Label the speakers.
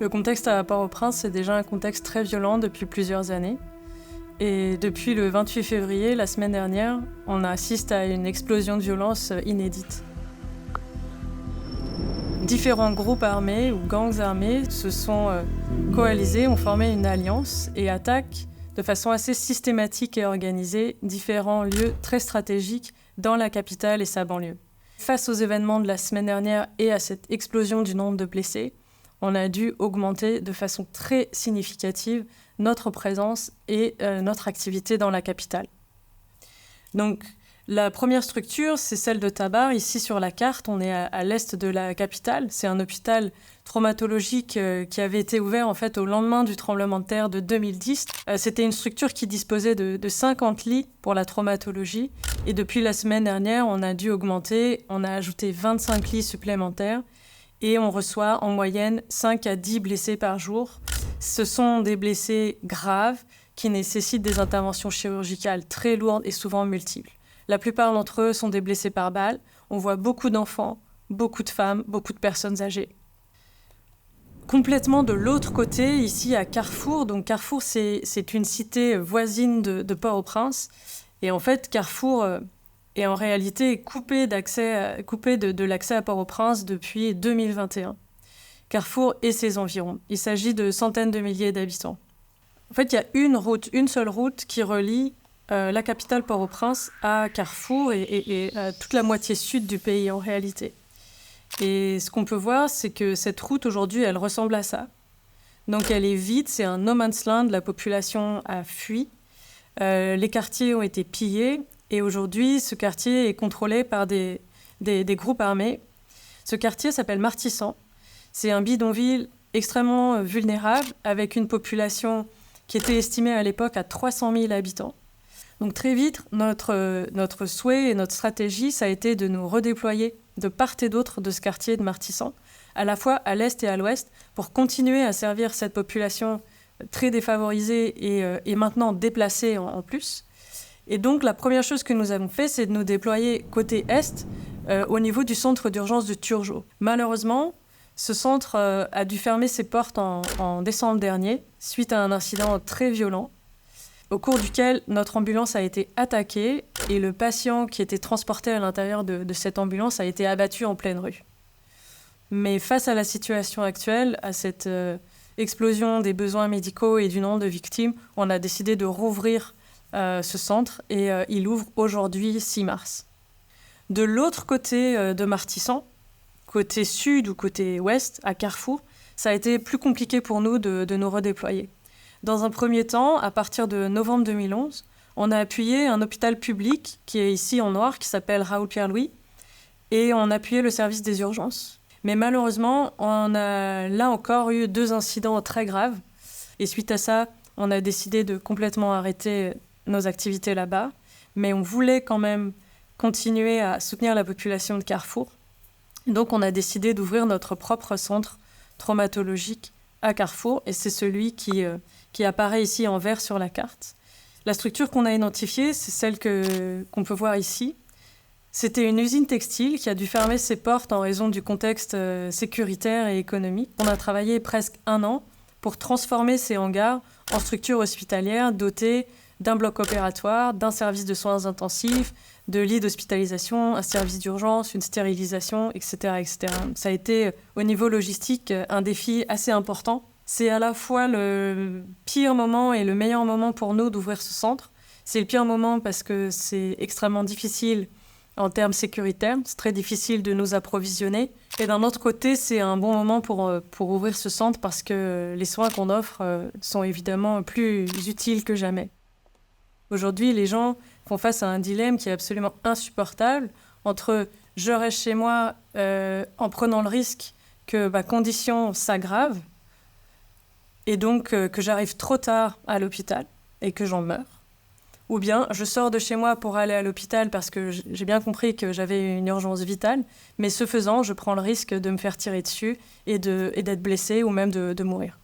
Speaker 1: Le contexte à Port-au-Prince, c'est déjà un contexte très violent depuis plusieurs années. Et depuis le 28 février, la semaine dernière, on assiste à une explosion de violence inédite. Différents groupes armés ou gangs armés se sont coalisés, ont formé une alliance et attaquent de façon assez systématique et organisée différents lieux très stratégiques dans la capitale et sa banlieue. Face aux événements de la semaine dernière et à cette explosion du nombre de blessés, on a dû augmenter de façon très significative notre présence et notre activité dans la capitale. Donc, la première structure, c'est celle de Tabar. Ici, sur la carte, on est à l'est de la capitale. C'est un hôpital traumatologique qui avait été ouvert en fait, au lendemain du tremblement de terre de 2010. C'était une structure qui disposait de 50 lits pour la traumatologie. Et depuis la semaine dernière, on a dû augmenter. On a ajouté 25 lits supplémentaires. Et on reçoit en moyenne 5 à 10 blessés par jour. Ce sont des blessés graves qui nécessitent des interventions chirurgicales très lourdes et souvent multiples. La plupart d'entre eux sont des blessés par balle. On voit beaucoup d'enfants, beaucoup de femmes, beaucoup de personnes âgées. Complètement de l'autre côté, ici à Carrefour. Donc Carrefour, c'est une cité voisine de Port-au-Prince. Et en fait, Carrefour est en réalité coupé de l'accès à Port-au-Prince depuis 2021. Carrefour et ses environs. Il s'agit de centaines de milliers d'habitants. En fait, il y a une seule route qui relie la capitale Port-au-Prince à Carrefour et à toute la moitié sud du pays en réalité. Et ce qu'on peut voir, c'est que cette route aujourd'hui, elle ressemble à ça. Donc elle est vide, c'est un no man's land, la population a fui. Les quartiers ont été pillés et aujourd'hui, ce quartier est contrôlé par des groupes armés. Ce quartier s'appelle Martissant. C'est un bidonville extrêmement vulnérable avec une population qui était estimée à l'époque à 300 000 habitants. Donc très vite, notre souhait et notre stratégie, ça a été de nous redéployer de part et d'autre de ce quartier de Martissant, à la fois à l'est et à l'ouest, pour continuer à servir cette population très défavorisée et maintenant déplacée en plus. Et donc la première chose que nous avons fait, c'est de nous déployer côté est, au niveau du centre d'urgence de Turgeot. Malheureusement, ce centre a dû fermer ses portes en décembre dernier, suite à un incident très violent, au cours duquel notre ambulance a été attaquée et le patient qui était transporté à l'intérieur de cette ambulance a été abattu en pleine rue. Mais face à la situation actuelle, à cette explosion des besoins médicaux et du nombre de victimes, on a décidé de rouvrir ce centre et il ouvre aujourd'hui 6 mars. De l'autre côté de Martissant, côté sud ou côté ouest, à Carrefour, ça a été plus compliqué pour nous de nous redéployer. Dans un premier temps, à partir de novembre 2011, on a appuyé un hôpital public qui est ici en noir, qui s'appelle Raoul Pierre-Louis, et on a appuyé le service des urgences. Mais malheureusement, on a là encore eu 2 incidents très graves. Et suite à ça, on a décidé de complètement arrêter nos activités là-bas. Mais on voulait quand même continuer à soutenir la population de Carrefour. Donc on a décidé d'ouvrir notre propre centre traumatologique à Carrefour, et c'est celui qui apparaît ici en vert sur la carte. La structure qu'on a identifiée, c'est celle qu'on peut voir ici. C'était une usine textile qui a dû fermer ses portes en raison du contexte sécuritaire et économique. On a travaillé presque 1 an pour transformer ces hangars en structures hospitalières dotées d'un bloc opératoire, d'un service de soins intensifs, de lits d'hospitalisation, un service d'urgence, une stérilisation, etc., etc. Ça a été, au niveau logistique, un défi assez important. C'est à la fois le pire moment et le meilleur moment pour nous d'ouvrir ce centre. C'est le pire moment parce que c'est extrêmement difficile en termes sécuritaires. C'est très difficile de nous approvisionner. Et d'un autre côté, c'est un bon moment pour ouvrir ce centre parce que les soins qu'on offre sont évidemment plus utiles que jamais. Aujourd'hui, les gens font face à un dilemme qui est absolument insupportable entre je reste chez moi en prenant le risque que ma condition s'aggrave et donc que j'arrive trop tard à l'hôpital et que j'en meurs. Ou bien je sors de chez moi pour aller à l'hôpital parce que j'ai bien compris que j'avais une urgence vitale, mais ce faisant, je prends le risque de me faire tirer dessus et d'être blessée ou même de mourir.